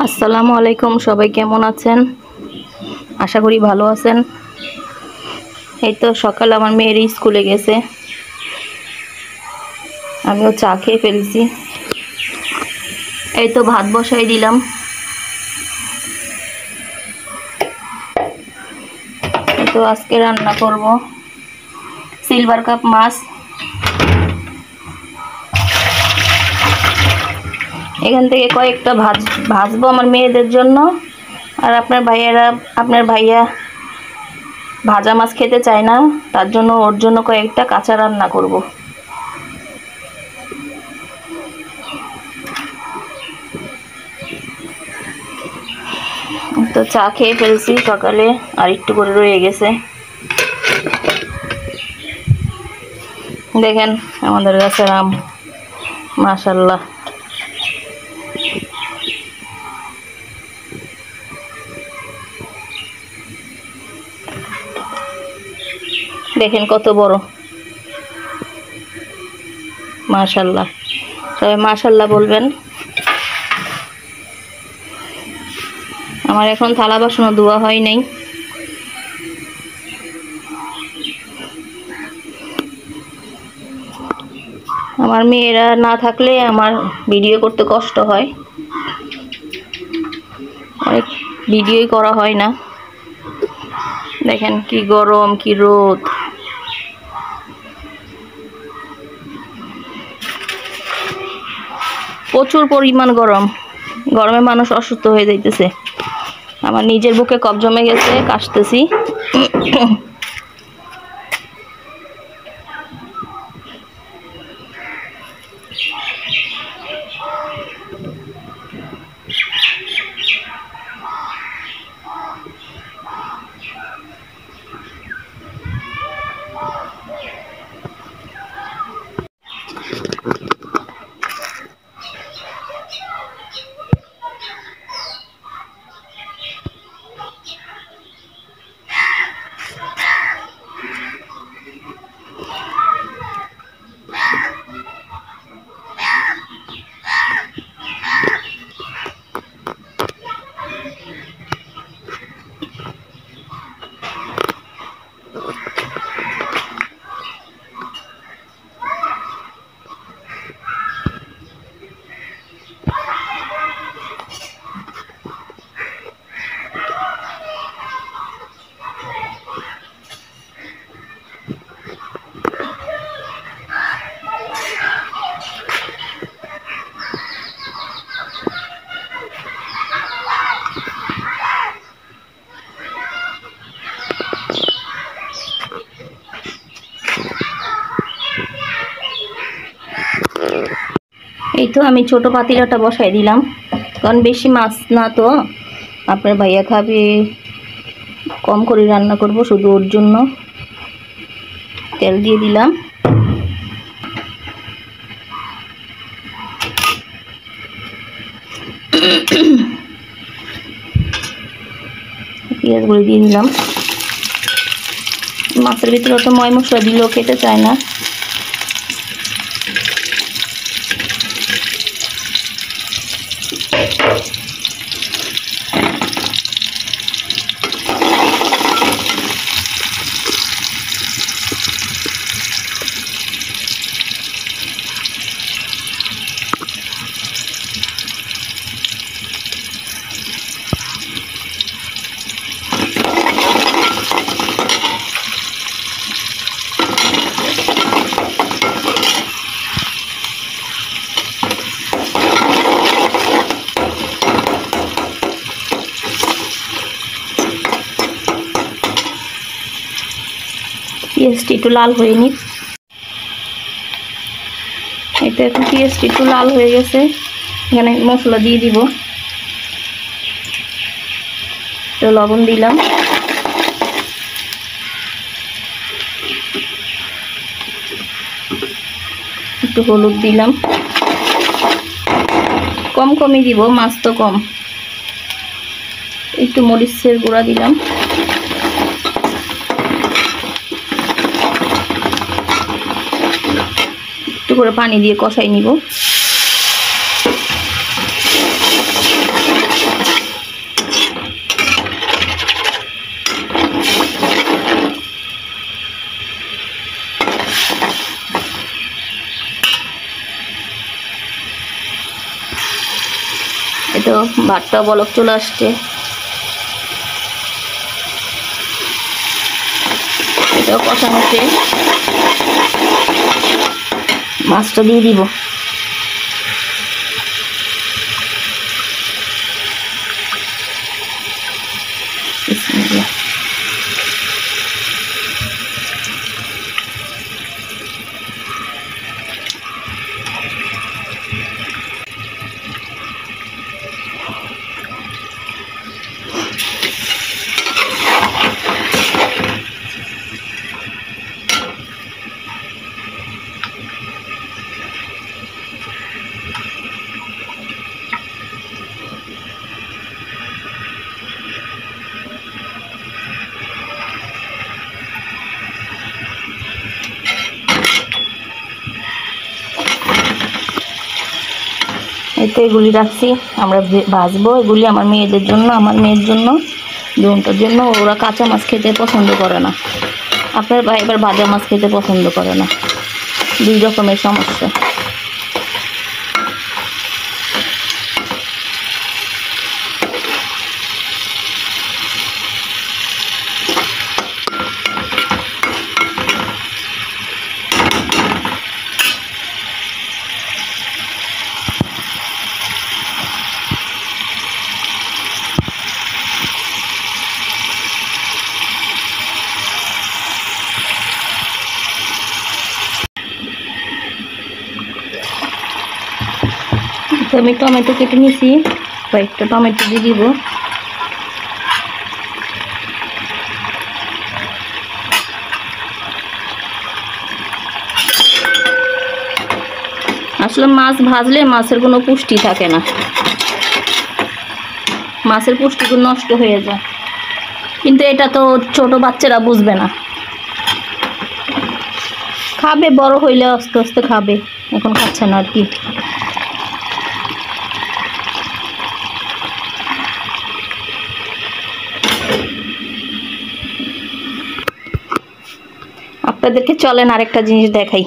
আসসালামু আলাইকুম, সবাই কেমন আছেন? আশা করি ভালো আছেন। এই তো সকাল আমার মেয়ের স্কুলে গেছে, আমিও চা খেয়ে ফেলছি। এই তো ভাত বসাই দিলাম। এই তো আজকে রান্না করব সিলভার কাপ মাছ। এখান থেকে কয়েকটা ভাজবো আমার মেয়েদের জন্য। আর আপনার ভাইয়া ভাজা মাছ খেতে চায় না, তার জন্য ওর জন্য কয়েকটা কাঁচা রান্না করব। তো চা খেয়ে ফেলছি সকালে, আর একটু করে রয়ে গেছে। দেখেন আমাদের গাছের আম, মাশাআল্লাহ। দেখেন কত বড়, মাশাআল্লাহ। সবাই মাশাআল্লাহ বলবেন। আমার এখন থালা বাসনও ধোয়া হয় নাই। আমার মেয়েরা না থাকলে আমার ভিডিও করতে কষ্ট হয়, অনেক ভিডিওই করা হয় না। দেখেন কি গরম, কি রোদ। প্রচুর পরিমাণ গরম, গরমে মানুষ অসুস্থ হয়ে যাইতেছে। আমার নিজের বুকে কফ জমে গেছে, কাশতেছি। এই তো আমি ছোট পাতিলাটা বসাই দিলাম, কারণ বেশি মাছ না তো, আপনার ভাইয়া খাবে, কম করে রান্না করব শুধু ওর জন্য। তেল দিয়ে দিলাম। পেঁয়াজগুলো দিয়ে দিলাম। মাছের ভিতরে তো ময় মশলা দিলেও খেতে চায় না। পেঁয়াজটি একটু লাল হয়ে নিক। এটা এখন পেঁয়াজটি একটু লাল হয়ে গেছে, এখানে মশলা দিয়ে দিব। তো লবণ দিলাম, একটু হলুদ দিলাম। কমই দিব, মাছ তো কম। একটু মরিচের গুঁড়া দিলাম। একটু করে পানি দিয়ে কষাই নিব। এই তো ভাতটা বলক চলে আসছে, এটাও কষানো শেষ। মাছটা দিয়ে দিব। বিসমিল্লাহ। এই তো এগুলি রাখছি, আমরা ভাজবো। এগুলি আমার মেয়েদের জন্য, আমার মেয়ের জন্য, দুটোর জন্য। ওরা কাঁচা মাছ খেতে পছন্দ করে না, আপনার ভাই এবার ভাজা মাছ খেতে পছন্দ করে না। দুই রকমের সমস্যা। আমি টমেটো কেটে নিয়েছি, কয়েকটা টমেটো দিয়ে দিব। আসলে মাছ ভাজলে মাছের কোনো পুষ্টি থাকে না, মাছের পুষ্টিগুলো নষ্ট হয়ে যায়। কিন্তু এটা তো ছোট বাচ্চারা বুঝবে না, খাবে বড় হইলে আস্তে আস্তে খাবে, এখন খাচ্ছে না আর কি। আপনাদেরকে চলেন আরেকটা জিনিস দেখাই।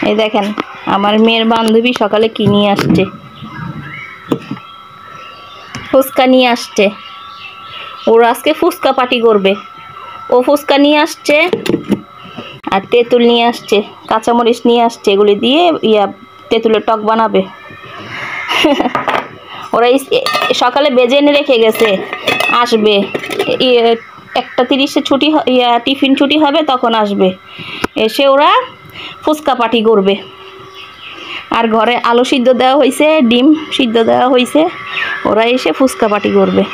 এই দেখেন আমার মেয়ের বান্ধবী সকালে কি নিয়ে আসছে, ফুচকা নিয়ে আসছে। ওরা আজকে ফুচকা পার্টি করবে। ও ফুচকা নিয়ে আসছে আর তেঁতুল নিয়ে আসছে, কাঁচামরিচ নিয়ে আসছে, এগুলি দিয়ে তেঁতুলের টক বানাবে। ওরা সকালে বেজে এনে রেখে গেছে, আসবে 1:30-এ ছুটি, টিফিন ছুটি হবে, তখন আসবে। এসে ওরা ফুচকা পার্টি করবে। আর ঘরে আলু সিদ্ধ দেওয়া হয়েছে, ডিম সিদ্ধ দেওয়া হয়েছে, ওরা এসে ফুচকা পার্টি করবে।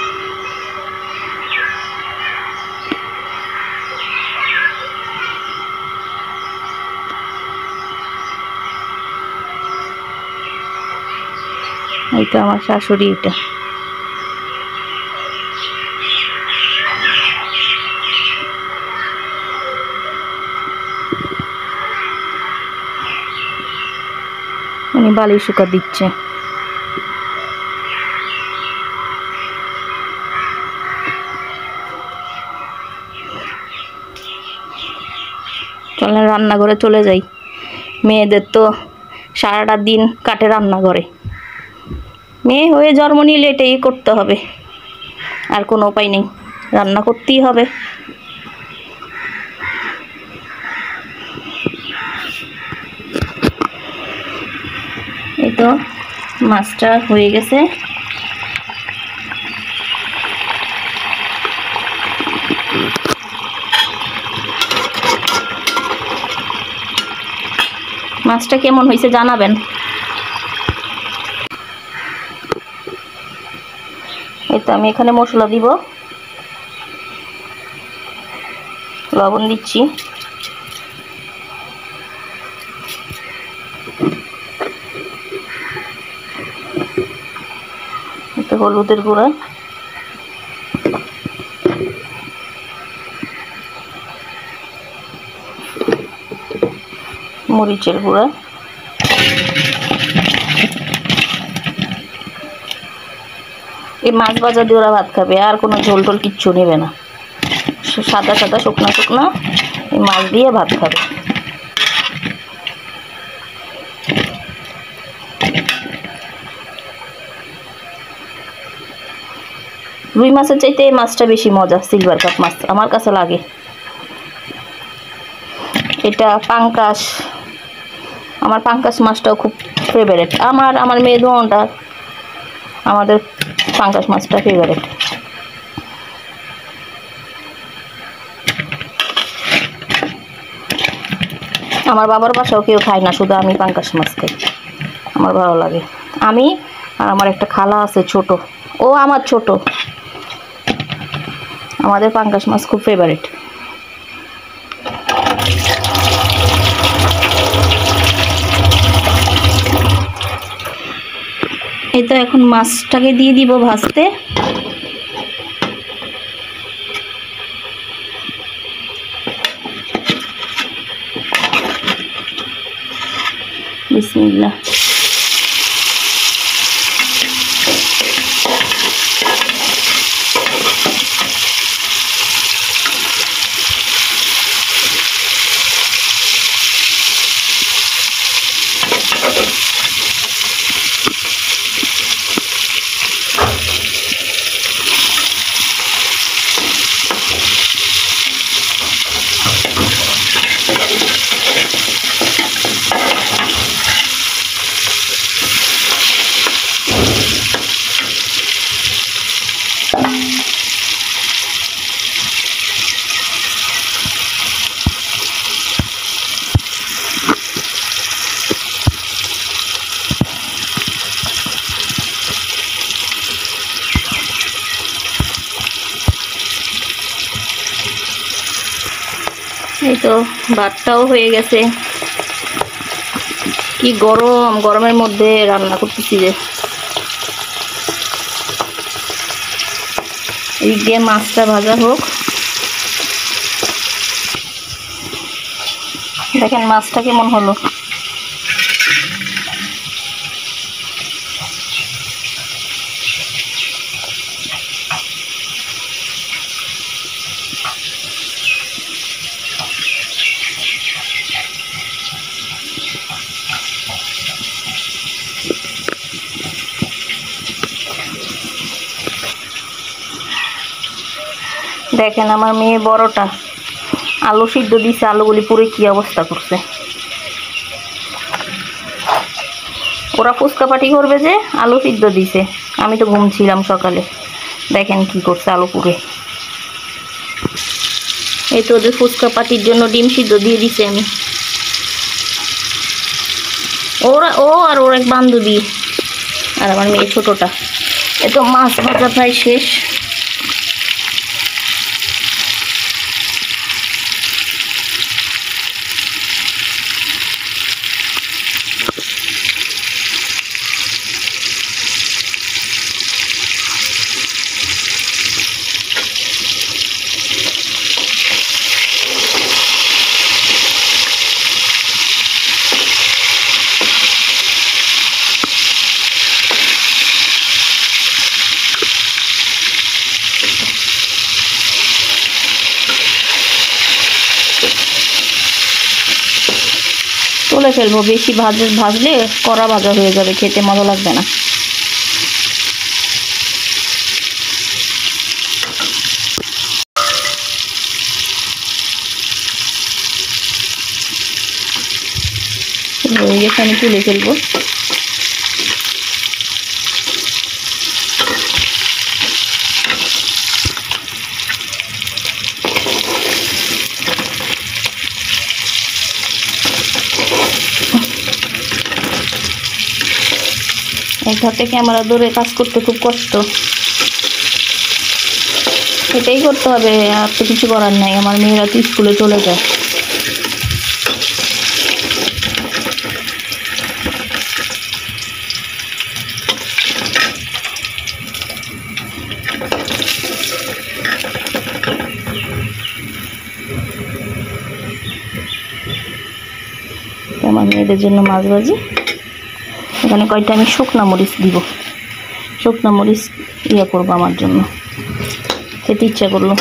এই তো আমার শাশুড়ি, এটা উনি বালি শুকা দিচ্ছে। চলেন রান্নাঘরে চলে যাই। মেয়েদের তো সারাটা দিন কাটে রান্নাঘরে। মেয়ে হয়ে জন্ম নিলে এটাই করতে হবে, আর কোনো উপায় নেই, রান্না করতেই হবে। এই তো মাছটা হয়ে গেছে। মাছটা কেমন হয়েছে জানাবেন। এই তো আমি এখানে মশলা দিব, লবণ দিচ্ছি, একটু হলুদের গুঁড়া, মরিচের গুঁড়া, এই মাছ ভাজা দিয়ে ওরা ভাত খাবে, আর কোনো ঝোল টোল কিচ্ছু নেবে না, সাদা সাদা শুকনা শুকনা এই মাছ দিয়ে ভাত খাবে। রুই মাছের চাইতে এই মাছটা বেশি মজা, সিলভার কাপ মাছ আমার কাছে লাগে। এটা পাঙ্কাশ, আমার পাঙ্কাশ মাছটাও খুব ফেভারিট। আমার মেয়ে দোনটা আমাদের পাঙ্কাশ মাছটা ফেভারিট। আমার বাবার বাসাও কেউ খায় না, শুধু আমি পাঙ্কাশ মাছ খাই, আমার ভালো লাগে। আমি আর আমার একটা খালা আছে ছোট, ও আমার ছোট, আমাদের পাঙ্কাশ মাছ খুব ফেভারিট। এই তো এখন মাছটাকে দিয়ে দিব ভাজতে। বিসমিল্লাহ। এই তো ভাতটাও হয়ে গেছে। কি গরম, গরমের মধ্যে রান্না করতেছি যে। এই দিয়ে মাছটা ভাজা হোক। দেখেন মাছটা কেমন হলো। দেখেন আমার মেয়ে বড়টা আলু সিদ্ধ দিছে, আলুগুলি পুরো কি অবস্থা করছে। ওরা ফুচকা পাটি করবে যে আলু সিদ্ধ দিছে, আমি তো ঘুমছিলাম সকালে, দেখেন কি করছে আলু পুরে। এই তো ওদের ফুচকা পাটির জন্য ডিম সিদ্ধ দিয়ে দিছে আমি। ও আর ওর এক বান্ধবী আর আমার মেয়ে ছোটটা। এ তো মাছ ভাজা প্রায় শেষ। তুলে ফেলবো, বেশি ভাজলে কড়া ভাজা হয়ে যাবে, খেতে মজা লাগবে না। হয়ে গেছে, আমি তুলে ফেলবো। এক হাতে ক্যামেরা ধরে কাজ করতে খুব কষ্ট, এটাই করতে হবে, আর তো কিছু করার নাই। আমার মেয়েরা তো স্কুলে চলে যায়। আমার মেয়েদের জন্য মাছ ভাজি। এখানে কয়টা আমি শুকনা মরিচ দিব, শুকনো মরিচ ইয়ে করবো আমার জন্য, খেতে ইচ্ছা করলো।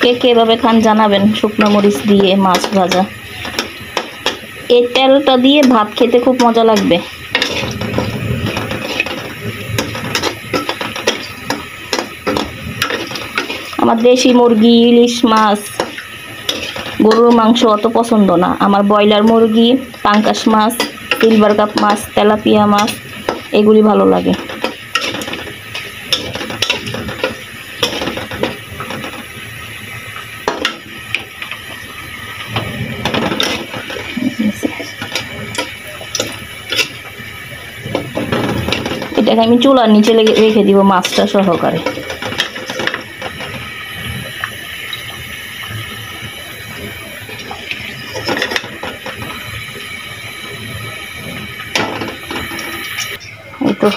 কে কে এভাবে খান জানাবেন, শুকনো মরিচ দিয়ে মাছ ভাজা। এই তেলটা দিয়ে ভাত খেতে খুব মজা লাগবে। আমার দেশি মুরগি, ইলিশ মাছ, গরুর মাংস অত পছন্দ না। আমার ব্রয়লার মুরগি, পাঙ্কাশ মাছ, সিলভার কাপ মাছ, তেলাপিয়া মাছ এগুলি ভালো লাগে। এটাকে আমি চুলার নিচে রেখে দিব মাছটা সহকারে। এই তো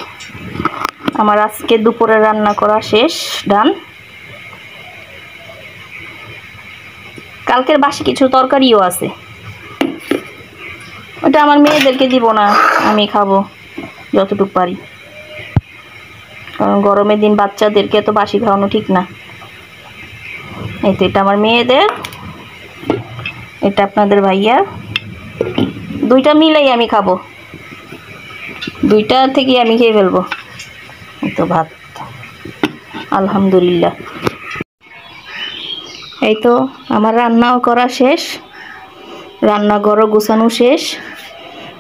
আমার আজকে দুপুরে রান্না করা শেষ, ডান। কালকের বাসি কিছু তরকারিও আছে, ওটা আমার মেয়েদেরকে দিব না, আমি খাবো যতটুকু পারি। কারণ গরমের দিন বাচ্চাদেরকে তো বাসি খাওয়ানো ঠিক না। এই তো এটা আমার মেয়েদের, এটা আপনাদের ভাইয়ার, দুইটা মিলেই আমি খাবো, দুইটা থেকে আমি খেয়ে ফেলবো। এই তো ভাত, আলহামদুলিল্লাহ। এই তো আমার রান্নাও করা শেষ, রান্নাঘরও গোছানো শেষ।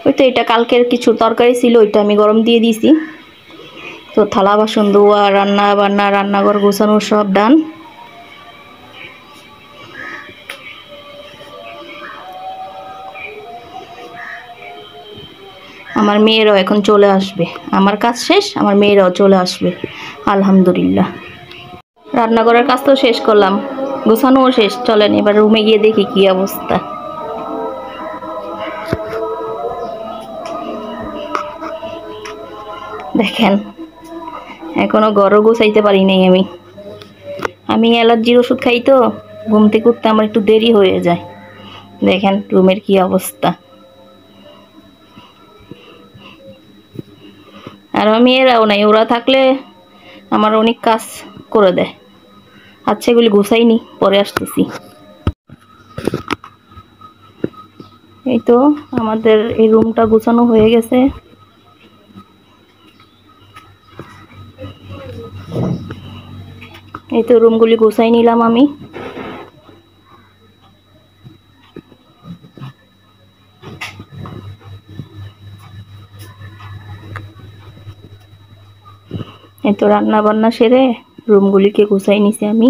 ওই তো এটা কালকের কিছু তরকারি ছিল, ওইটা আমি গরম দিয়ে দিয়েছি। তো থালা বাসন ধোয়া, রান্না বান্না, রান্নাঘর গোছানো সব ডান। আমার মেয়েরাও এখন চলে আসবে, আমার কাজ শেষ, আমার মেয়েরাও চলে আসবে আলহামদুলিল্লাহ। রান্নাঘরের কাজ তো শেষ করলাম, গোছানোও শেষ। চলেন এবার রুমে গিয়ে দেখি কি অবস্থা। দেখেন এখনো ঘরও গোছাইতে পারি নাই আমি অ্যালার্জির ওষুধ খাই, তো ঘুম থেকে উঠতে আমার একটু দেরি হয়ে যায়। দেখেন রুমের কি অবস্থা। আর মেয়েরাও নাই, ওরা থাকলে আমার অনেক কাজ করে দেয়। আচ্ছা এগুলি গোছাইনি, পরে আসতেছি। এই তো আমাদের এই রুমটা গোছানো হয়ে গেছে। এই তো রুমগুলি গোছাই নিলাম আমি। এই তো রান্না বান্না সেরে রুমগুলিকে গুছাই নিছি আমি।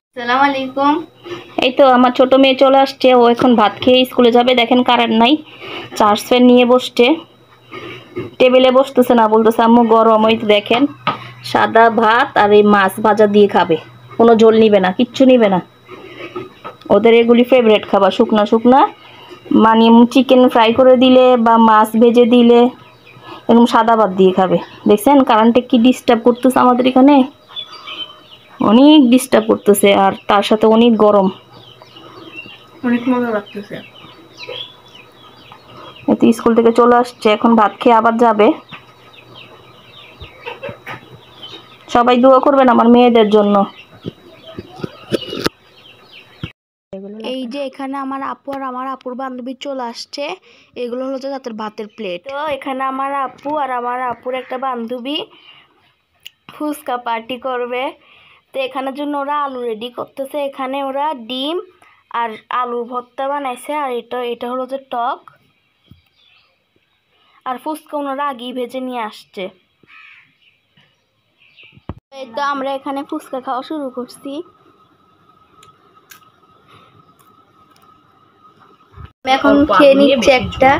আসসালামু আলাইকুম। এই তো আমার ছোট মেয়ে চলে আসছে, ও এখন ভাত খেয়ে স্কুলে যাবে। দেখেন কারেন্ট নাই, চার্জ ফ্যান নিয়ে বসছে, টেবিলে বসতেছে না, বলতেছে আম্মু গরম। ওই তো দেখেন সাদা ভাত আর এই মাছ ভাজা দিয়ে খাবে, কোনো ঝোল নিবে না, কিচ্ছু নিবে না। ওদের এগুলি ফেভারিট খাবার, শুকনা শুকনা, মানে চিকেন ফ্রাই করে দিলে বা মাছ ভেজে দিলে এরকম সাদা ভাত দিয়ে খাবে। দেখছেন কারেন্টে কি ডিস্টার্ব করতেছে আমাদের এখানে, অনেক ডিস্টার্ব করতেছে, আর তার সাথে অনেক গরম, অনেক মজা লাগতেছে। এতে স্কুল থেকে চলে আসছে, এখন ভাত খেয়ে আবার যাবে। সবাই দোয়া করবেন আমার মেয়েদের জন্য। এই যে এখানে আমার আপু আর আমার আপুর বান্ধবী চলে আসছে, এগুলো হলো তাদের ভাতের প্লেট। তো এখানে আমার আপু আর আমার আপুর একটা বান্ধবী ফুচকা পার্টি করবে, তো এখানের জন্য ওরা আলু রেডি করতেছে। এখানে ওরা ডিম আর আলু ভর্তা বানাইছে, আর এটা হলো যে টক, আর ফুচকা ওনারা আগেই ভেজে নিয়ে আসছে। এই তো আমরা এখানে ফুচকা খাওয়া শুরু করছি। এখন খেয়ে নিচ্ছে একটা।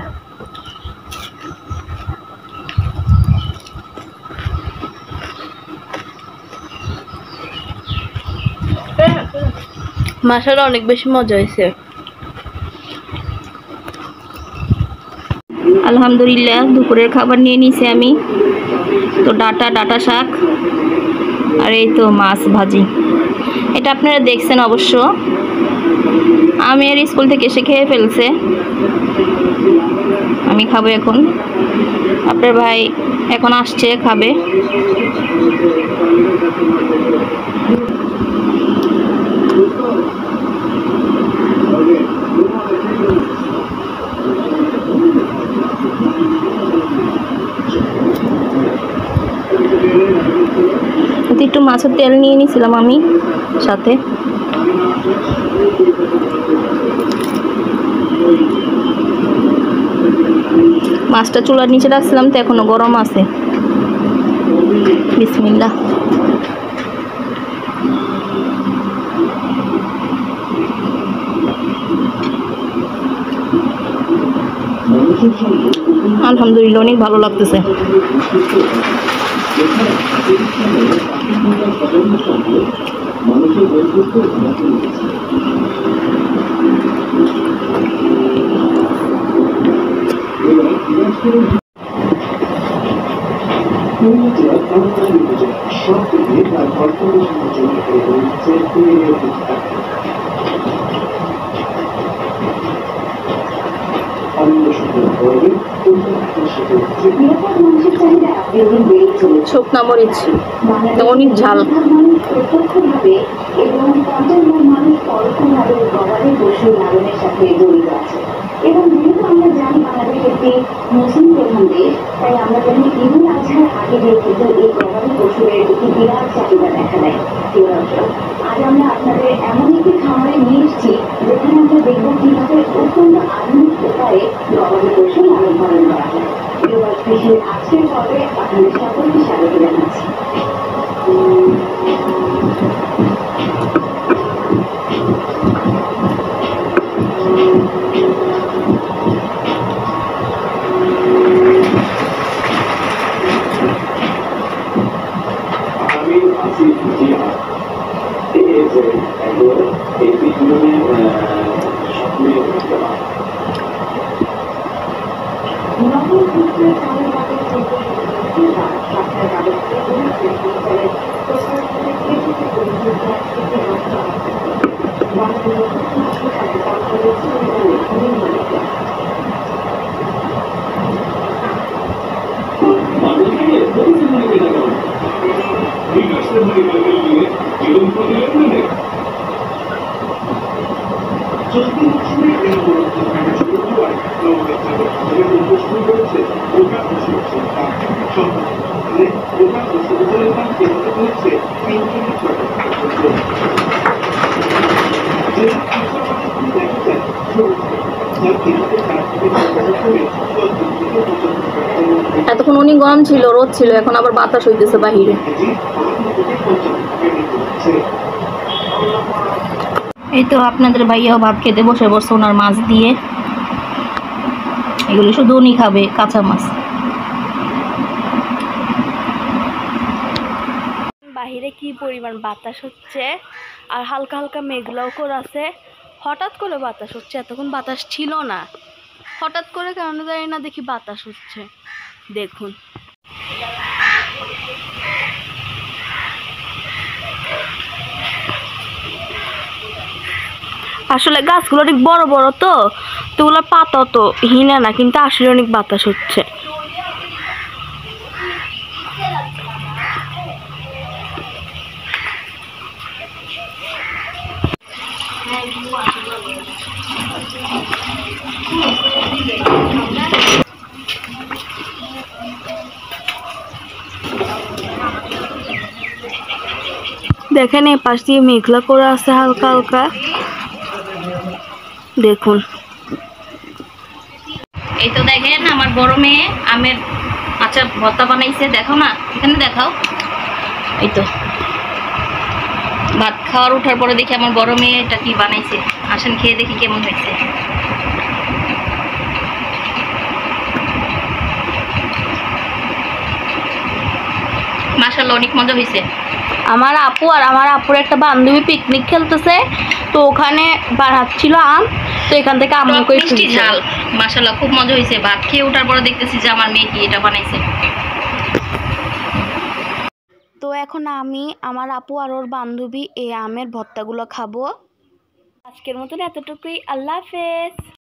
মাশাআল্লাহ অনেক বেশি মজা হয়েছে। আলহামদুলিল্লাহ দুপুরের খাবার নিয়ে নিছি আমি। তো ডাটা শাক আর এই তো মাছ ভাজি। এটা আপনারা দেখছেন অবশ্য। আমি আর স্কুল থেকে এসে খেয়ে ফেলছে, আমি খাবো এখন। আপনার ভাই এখন আসছে, খাবে। একটু মাছের তেল নিয়ে নিয়েছিলাম আমি সাথে। মাছটা চুলার নিচে রাখছিলাম তো এখনো গরম আছে। বিসমিল্লাহ। আলহামদুলিল্লাহ অনেক ভালো লাগতেছে। শুকনা মরিচ অনেক ঝাল। এবং যেহেতু আমরা জানি বাংলাদেশ একটি মুসলিম প্রধান দেশ, তাই আমরা জানি ঈদুল আজহার আগে দিয়ে কিন্তু এই গবাদি পশুরের একটি বিরাট চাহিদা দেখা দেয়। আজ আমরা আপনাদের এমন একটি খামারে নিয়ে এসেছি যেখানে আমরা দেখব কিভাবে অত্যন্ত আধুনিক উপায়ে গবাদি পশু লালন পালন করা হয়। কৃষির আজকের পর্বে আপনাদের সকলকে স্বাগত জানাচ্ছি। এতক্ষণ অনেক গরম ছিল, রোদ ছিল, এখন আবার বাতাস হইতেছে বাহিরে। এই তো আপনাদের ভাইয়াও ভাত খেতে বসে বসে ওনার মাছ দিয়ে। এগুলো শুধু উনি খাবে, কাঁচা মাছ। বাহিরে কি পরিমাণ বাতাস হচ্ছে, আর হালকা হালকা মেঘলাও করে আছে। হঠাৎ করে বাতাস হচ্ছে, এতক্ষণ বাতাস ছিল না। হঠাৎ করে কেন জানি না দেখি বাতাস হচ্ছে। দেখুন আসলে গাছগুলো অনেক বড় বড় তো ওগুলোর পাতা তো হিনে না, কিন্তু আসলে অনেক বাতাস হচ্ছে। দেখেন এই পাশ দিয়ে মেঘলা করে আছে হালকা হালকা। দেখুন এই তো দেখেন আমার বড় মেয়ে আমের আচার ভর্তা বানাইছে। দেখো না, এখানে দেখাও। এই তো ভাত খাওয়ার ওঠার পরে দেখি আমার বড় মেয়ে এটা কি বানাইছে। আসেন খেয়ে দেখি কেমন হয়েছে। মাশাআল্লাহ অনেক মজা হয়েছে। আমার আপু আর আমার আপুর একটা বান্ধবী পিকনিক খেলতেছে, তো ওখানে বানাচ্ছিল আম, তো এখান থেকে আম্মুকে মিষ্টি ঝাল মাশাআল্লাহ খুব মজা হয়েছে। ভাত খেয়ে ওঠার পরে দেখতেছি যে আমার মেয়ে কি এটা বানাইছে। তো এখন আমি, আমার আপু আর ওর বান্ধবী এই আমের ভর্তাগুলো খাবো। আজকের মতন এতটুকুই, আল্লাহ হাফেজ।